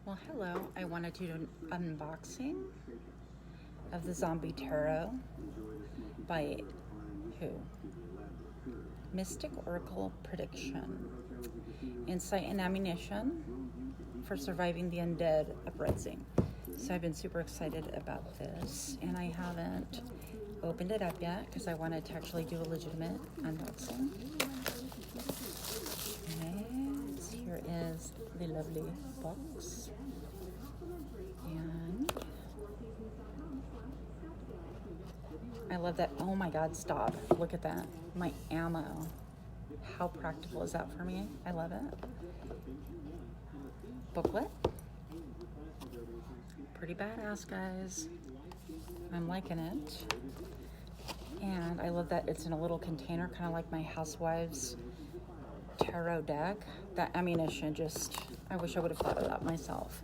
Well, hello. I wanted to do an unboxing of the Zombie Tarot by who? Mystic Oracle Prediction. Insight and ammunition for surviving the undead uprising. So I've been super excited about this, and I haven't opened it up yet because I wanted to actually do a legitimate unboxing. And here is the lovely box. And I love that. Oh my God, stop. Look at that. My ammo. How practical is that for me? I love it. Booklet. Pretty badass, guys. I'm liking it. And I love that it's in a little container, kind of like my Housewives tarot deck. That ammunition I wish I would have thought of that myself.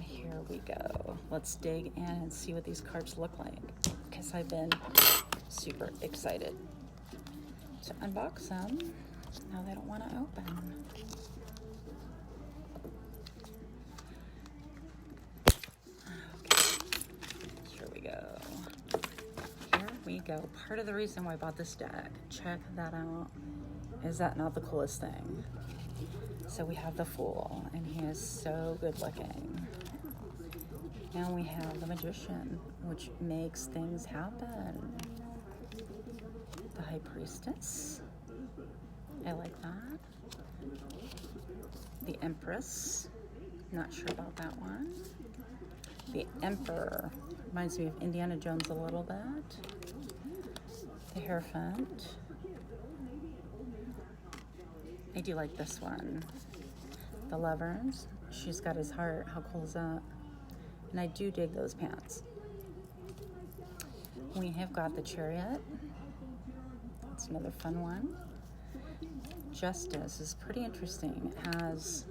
Here we go. Let's dig in and see what these cards look like, because I've been super excited to unbox them. Now they don't want to open. Okay, here we go. Here we go. Part of the reason why I bought this deck, check that out. Is that not the coolest thing? So we have the Fool, and he is so good looking. And we have the Magician, which makes things happen. The High Priestess. I like that. The Empress. Not sure about that one. The Emperor. Reminds me of Indiana Jones a little bit. The Hierophant. I do like this one. The Lovers. She's got his heart. How cool is that? And I do dig those pants. We have got the Chariot. That's another fun one. Justice is pretty interesting. It has,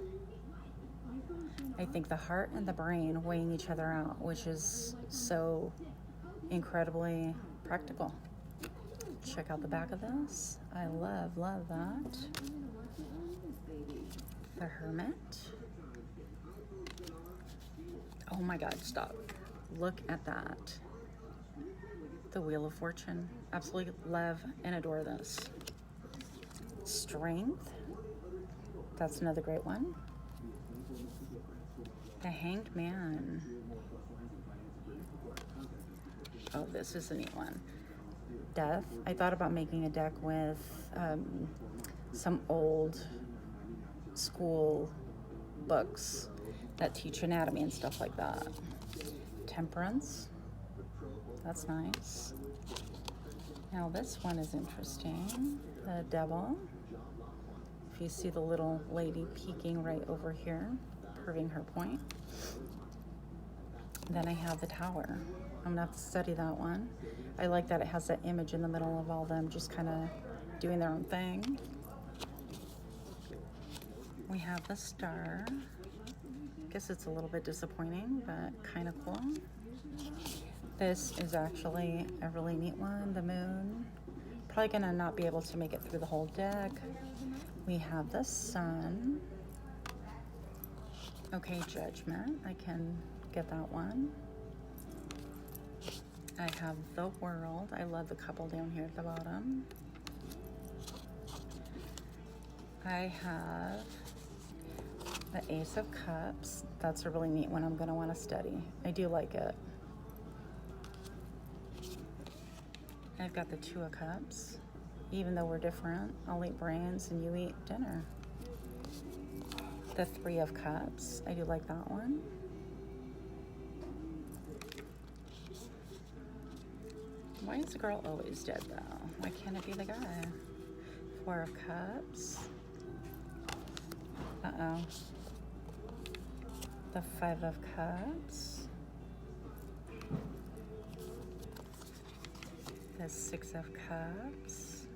I think, the heart and the brain weighing each other out, which is so incredibly practical. Check out the back of this. I love that. The Hermit. Oh my God, stop. Look at that. The Wheel of Fortune. Absolutely love and adore this. Strength. That's another great one. The Hanged Man. Oh, this is a neat one. Death. I thought about making a deck with some old school books that teach anatomy and stuff like that. Temperance. That's nice. Now this one is interesting. The Devil. If you see the little lady peeking right over here, proving her point. Then I have the Tower. I'm gonna have to study that one. I like that it has that image in the middle of all them just kind of doing their own thing. We have the Star. Guess it's a little bit disappointing, but kind of cool. This is actually a really neat one, the Moon. Probably gonna not be able to make it through the whole deck. We have the Sun. Okay, Judgment. I can get that one. I have the World. I love the couple down here at the bottom. I have the Ace of Cups. That's a really neat one I'm going to want to study. I do like it. I've got the Two of Cups. Even though we're different, I'll eat brains and you eat dinner. The Three of Cups. I do like that one. Why is the girl always dead though? Why can't it be the guy? Four of Cups. Uh-oh. The Five of Cups. The Six of Cups.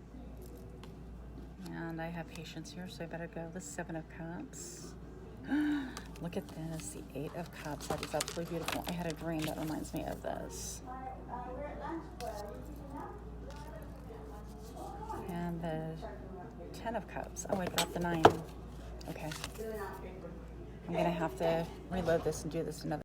And I have patience here, so I better go the Seven of Cups. Look at this, the Eight of Cups. That is absolutely beautiful. I had a dream that reminds me of this. And the Ten of Cups. Oh, I dropped the 9. Okay. I'm going to have to reload this and do this another